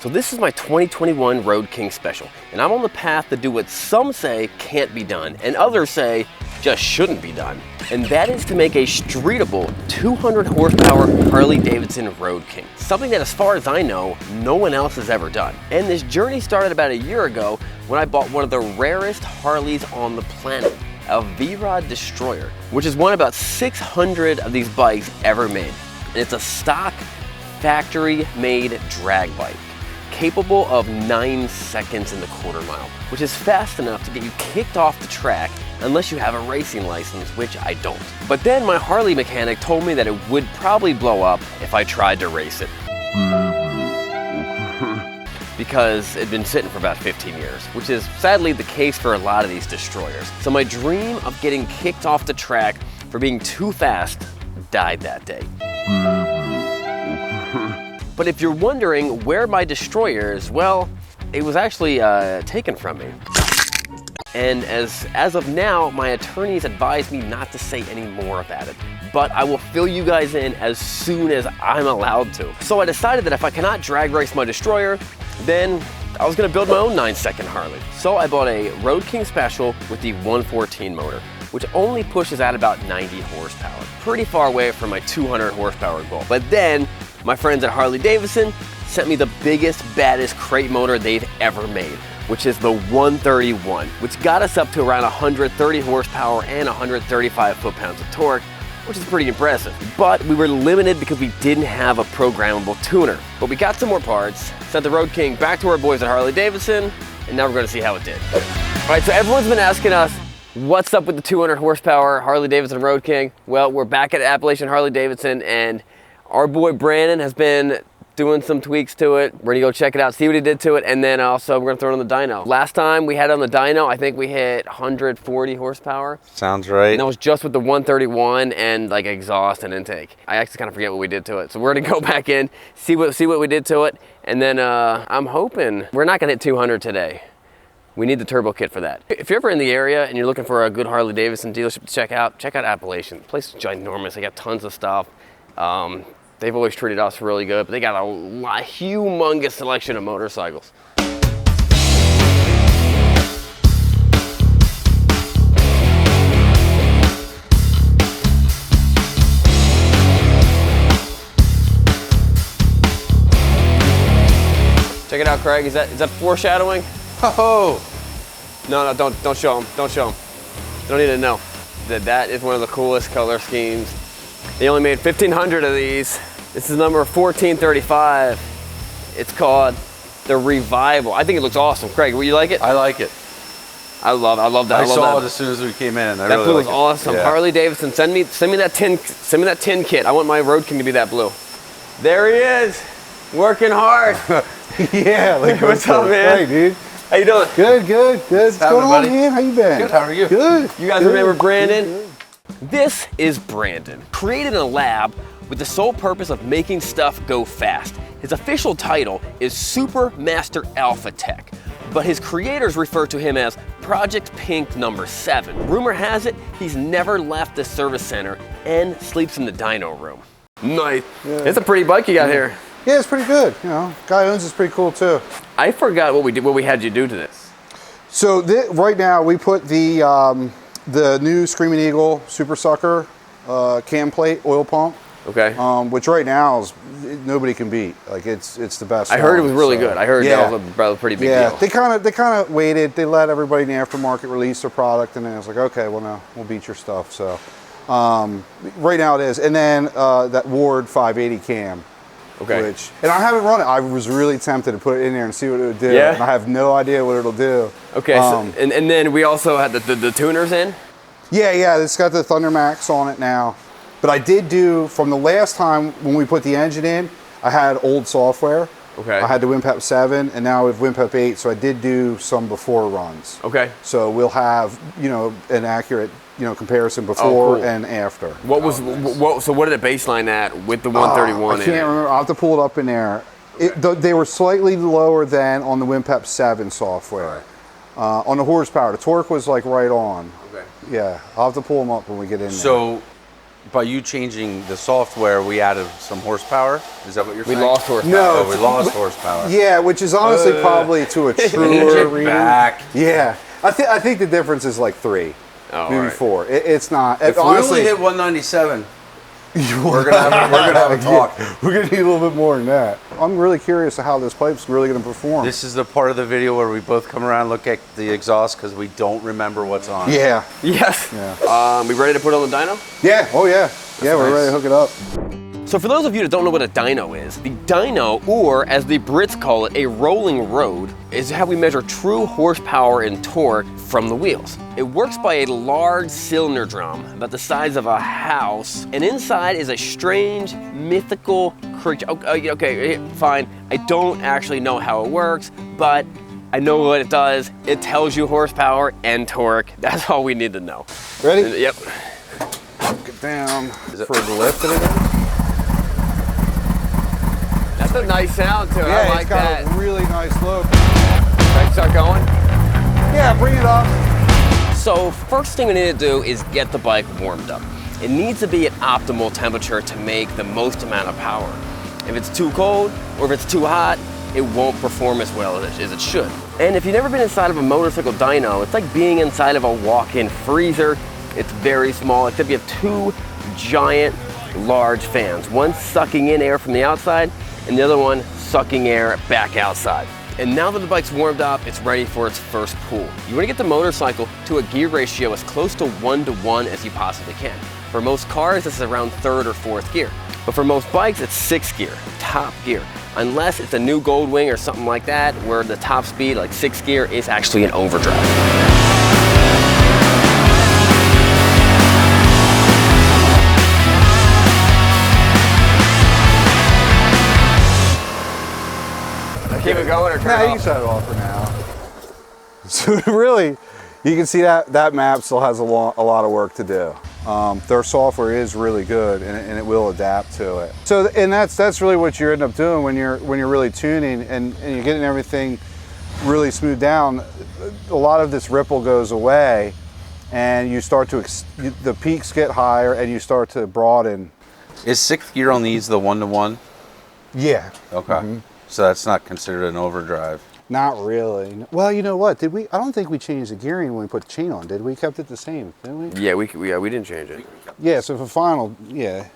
So this is my 2021 Road King Special, and I'm on the path to do what some say can't be done, and others say just shouldn't be done. And that is to make a streetable 200 horsepower Harley Davidson Road King. Something that, as far as I know, no one else has ever done. And this journey started about a year ago when I bought one of the rarest Harleys on the planet, a V-Rod Destroyer, which is one of about 600 of these bikes ever made. And it's a stock, factory-made drag bike, capable of 9 seconds in the quarter mile, which is fast enough to get you kicked off the track unless you have a racing license, which I don't. But then my Harley mechanic told me that it would probably blow up if I tried to race it. Because it'd been sitting for about 15 years, which is sadly the case for a lot of these destroyers. So my dream of getting kicked off the track for being too fast died that day. But if you're wondering where my destroyer is, well, it was actually taken from me. And as of now, my attorneys advised me not to say any more about it. But I will fill you guys in as soon as I'm allowed to. So I decided that if I cannot drag race my destroyer, then I was gonna build my own 9-second Harley. So I bought a Road King Special with the 114 motor, which only pushes out about 90 horsepower. Pretty far away from my 200 horsepower goal. But then, my friends at Harley Davidson sent me the biggest, baddest crate motor they've ever made, which is the 131, which got us up to around 130 horsepower and 135 foot-pounds of torque, which is pretty impressive. But we were limited because we didn't have a programmable tuner. But we got some more parts, sent the Road King back to our boys at Harley Davidson, and now we're gonna see how it did. All right, so everyone's been asking us, what's up with the 200 horsepower Harley Davidson Road King? Well, we're back at Appalachian Harley Davidson, and our boy Brandon has been doing some tweaks to it. We're gonna go check it out, see what he did to it, and then also we're gonna throw it on the dyno. Last time we had it on the dyno, I think we hit 140 horsepower. Sounds right. And that was just with the 131 and like exhaust and intake. I actually kind of forget what we did to it. So we're gonna go back in, see what we did to it, and then I'm hoping we're not gonna hit 200 today. We need the turbo kit for that. If you're ever in the area and you're looking for a good Harley Davidson dealership to check out Appalachian. The place is ginormous. They got tons of stuff. They've always treated us really good, but they got a humongous selection of motorcycles. Check it out, Craig. Is that foreshadowing? Oh! No, don't show them. Don't show them. They don't need to know. That is one of the coolest color schemes. They only made 1,500 of these. This is number 1435. It's called the Revival. I think it looks awesome. Craig, will you like it? I like it. I love that. I saw it as soon as we came in. That blue is awesome. Yeah. Harley Davidson, send me that tin kit. I want my Road King to be that blue. There he is, working hard. Yeah, like what's up, man? Hey, dude. How you doing? Good. What's going on, man? How you been? Good, how are you? Good. You guys remember Brandon? This is Brandon, created in a lab with the sole purpose of making stuff go fast. His official title is Super Master Alpha Tech, but his creators refer to him as Project Pink number 7. Rumor has it, he's never left the service center and sleeps in the dyno room. Nice. Yeah. It's a pretty bike you got here. Yeah, it's pretty good. You know, guy owns it's pretty cool too. I forgot what we had you do to this. So right now we put the new Screaming Eagle Super Sucker cam plate oil pump. Okay. Which right now is nobody can beat. Like it's the best. I heard it was really good. I heard that was a pretty big deal. They kind of waited. They let everybody in the aftermarket release their product, and then it was like, okay, well no, we'll beat your stuff. So right now it is. And then that Ward 580 cam. Okay. And I haven't run it. I was really tempted to put it in there and see what it would do. Yeah. And I have no idea what it'll do. Okay. And then we also had the tuners in. Yeah. It's got the Thunder Max on it now. But I did do, from the last time when we put the engine in, I had old software. Okay. I had the WinPep 7, and now we have WinPep 8, so I did do some before runs. Okay. So we'll have, an accurate, comparison before and after. So what did it baseline at with the 131? I can't remember. I'll have to pull it up in there. They were slightly lower than on the WinPep 7 software. On the horsepower, the torque was like right on. Okay. Yeah, I'll have to pull them up when we get in there. So by you changing the software, we added some horsepower. Is that what you're saying? We lost horsepower. No, Oh, we lost horsepower. Yeah, which is honestly probably to a truer reading. Back. Yeah, I think the difference is like 3, maybe right. 4. It's not. If honestly, we only hit 197, we're gonna have a talk. We're gonna need a little bit more than that. I'm really curious to how this pipe's really gonna perform. This is the part of the video where we both come around and look at the exhaust because we don't remember what's on. Yeah. Yes. Yeah. We ready to put it on the dyno? Yeah. Oh yeah. Yeah, we're nice. ready to hook it up. So for those of you that don't know what a dyno is, the dyno, or as the Brits call it, a rolling road, is how we measure true horsepower and torque from the wheels. It works by a large cylinder drum about the size of a house, and inside is a strange, mythical creature. Okay, fine. I don't actually know how it works, but I know what it does. It tells you horsepower and torque. That's all we need to know. Ready? Yep. Get down. Is it for the lift that it is? That's a nice sound to it. Yeah, I like it's got that. a really nice look. Can I start going? Yeah, bring it up. So first thing we need to do is get the bike warmed up. It needs to be at optimal temperature to make the most amount of power. If it's too cold or if it's too hot, it won't perform as well as it should. And if you've never been inside of a motorcycle dyno, it's like being inside of a walk-in freezer. It's very small, except you have 2 giant, large fans. One sucking in air from the outside, and the other one sucking air back outside. And now that the bike's warmed up, it's ready for its first pull. You want to get the motorcycle to a gear ratio as close to 1-to-1 as you possibly can. For most cars, this is around 3rd or 4th gear. But for most bikes, it's 6th gear, top gear. Unless it's a new Goldwing or something like that, where the top speed, like 6th gear, is actually an overdrive. Keep it going or turn Nah, it you off? can shut it off for now. So really, you can see that map still has a lot of work to do. Their software is really good, and it will adapt to it. So, and that's really what you end up doing when you're really tuning and you're getting everything really smoothed down. A lot of this ripple goes away, and you start to the peaks get higher, and you start to broaden. Is 6th gear on these the 1-to-1? Yeah. Okay. So that's not considered an overdrive. Not really. Well, you know what? Did we? I don't think we changed the gearing when we put the chain on. Did we? Kept it the same, didn't we? Yeah, we didn't change it. Yeah. So for final, yeah.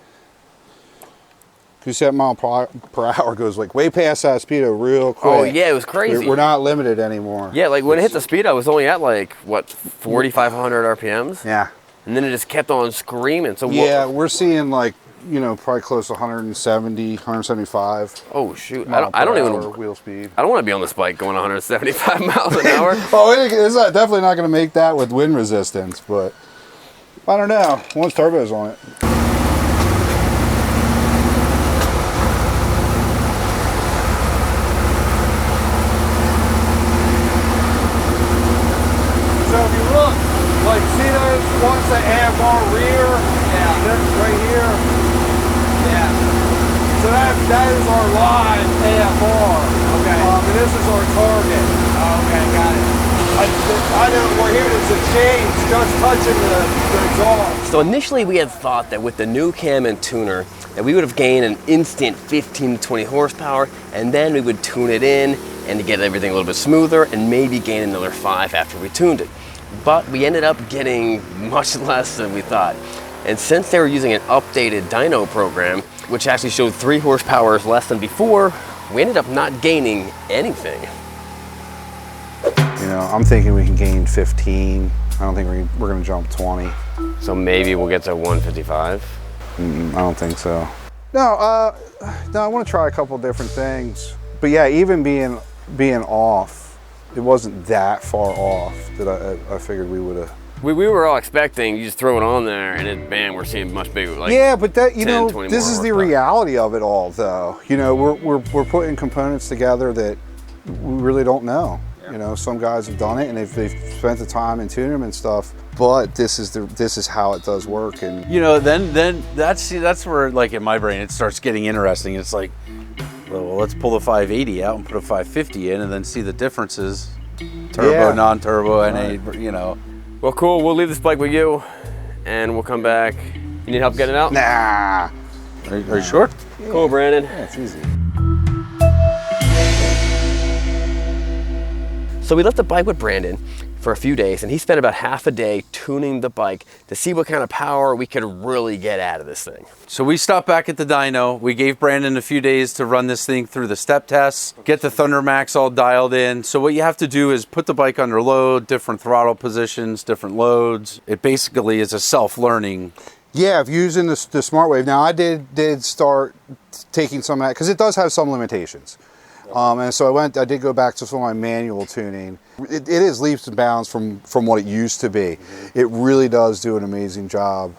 2 mile per hour goes like way past that speedo real quick. Oh yeah, it was crazy. We're not limited anymore. Yeah, like when it hit the speed, I was only at like what 4,500 RPMs. Yeah. And then it just kept on screaming. So yeah, we're seeing like, you know, probably close to 170, 175. Oh shoot! I don't even wheel speed. I don't want to be on this bike going 175 miles an hour. Oh, it's definitely not going to make that with wind resistance, but I don't know. Once turbo's on it. So if you look, like see those ones that have our rear? Yeah. That's right here. Yeah. So that is our live AFR. Okay. And this is our target. Oh, okay, got it. I know we're here to change, just touching the exhaust. So initially we had thought that with the new cam and tuner that we would have gained an instant 15 to 20 horsepower, and then we would tune it in and to get everything a little bit smoother and maybe gain another 5 after we tuned it. But we ended up getting much less than we thought. And since they were using an updated dyno program, which actually showed 3 horsepower less than before, we ended up not gaining anything. You know, I'm thinking we can gain 15. I don't think we're going to jump 20. So maybe we'll get to 155. I don't think so. No, I want to try a couple different things. But yeah, even being off, it wasn't that far off that I figured we would have. We were all expecting you just throw it on there and then bam, we're seeing much bigger. Like yeah, but that 10, know, 20 this more is the horsepower. reality of it all, though. You know, we're putting components together that we really don't know. Yeah. You know, some guys have done it and they've spent the time and tuned them and stuff. But this is how it does work. And you know, then that's where, like, in my brain it starts getting interesting. It's like, well, let's pull the 580 out and put a 550 in, and then see the differences, turbo, non-turbo, and you know. Well, cool. We'll leave this bike with you, and we'll come back You need help getting it out? Nah. Are you sure? Cool, Brandon. Yeah, it's easy. So we left the bike with Brandon for a few days, and he spent about half a day tuning the bike to see what kind of power we could really get out of this thing. So we stopped back at the dyno. We gave Brandon a few days to run this thing through the step tests, get the Thundermax all dialed in. So what you have to do is put the bike under load, different throttle positions, different loads. It basically is a self-learning. Yeah, if you're using the Smart Wave. Now I did start taking some of that, because it does have some limitations. And so I did go back to some of my manual tuning. It is leaps and bounds from what it used to be. It really does do an amazing job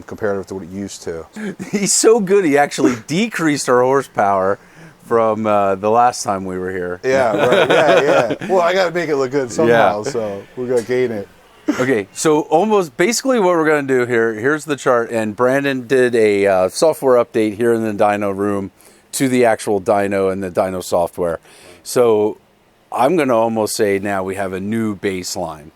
compared to what it used to. He's so good, he actually decreased our horsepower from the last time we were here. Yeah, right. Yeah. Well, I got to make it look good somehow, so we're going to gain it. Okay, so basically what we're going to do here, here's the chart, and Brandon did a software update here in the dyno room to the actual dyno and the dyno software. So I'm going to almost say now we have a new baseline.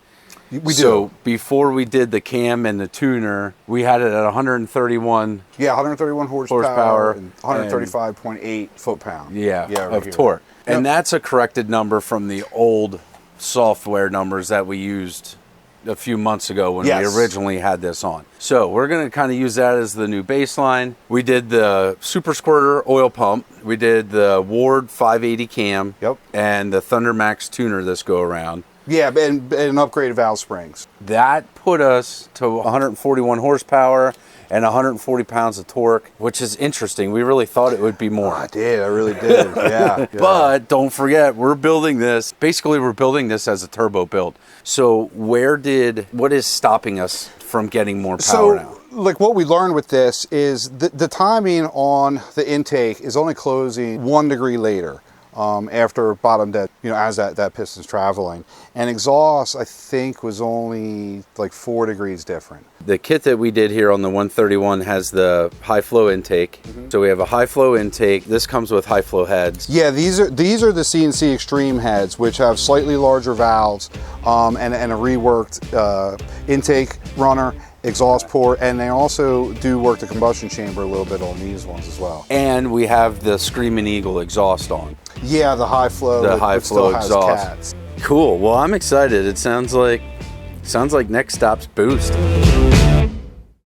We do. So before we did the cam and the tuner, we had it at 131. Yeah, 131 horsepower and 135.8 foot-pound. Of torque. And that's a corrected number from the old software numbers that we used a few months ago when we originally had this on. So we're going to kind of use that as the new baseline. We did the Super Squirter oil pump. We did the Ward 580 cam. Yep. And the Thundermax tuner this go around. Yeah, and upgraded valve springs. That put us to 141 horsepower and 140 pounds of torque, which is interesting. We really thought it would be more. I really did. Yeah. But don't forget, we're building this. Basically, we're building this as a turbo build. So what is stopping us from getting more power now? Like what we learned with this is the timing on the intake is only closing 1 degree later. After bottom dead, as that piston's traveling. And exhaust, I think, was only like 4 degrees different. The kit that we did here on the 131 has the high flow intake. So we have a high flow intake. This comes with high flow heads. Yeah, these are the CNC Extreme heads, which have slightly larger valves and a reworked intake runner, exhaust port, and they also do work the combustion chamber a little bit on these ones as well. And we have the Screaming Eagle exhaust on. Yeah, the high flow. The high flow exhaust. Cats. Cool. Well, I'm excited. It sounds like next stop's Boost.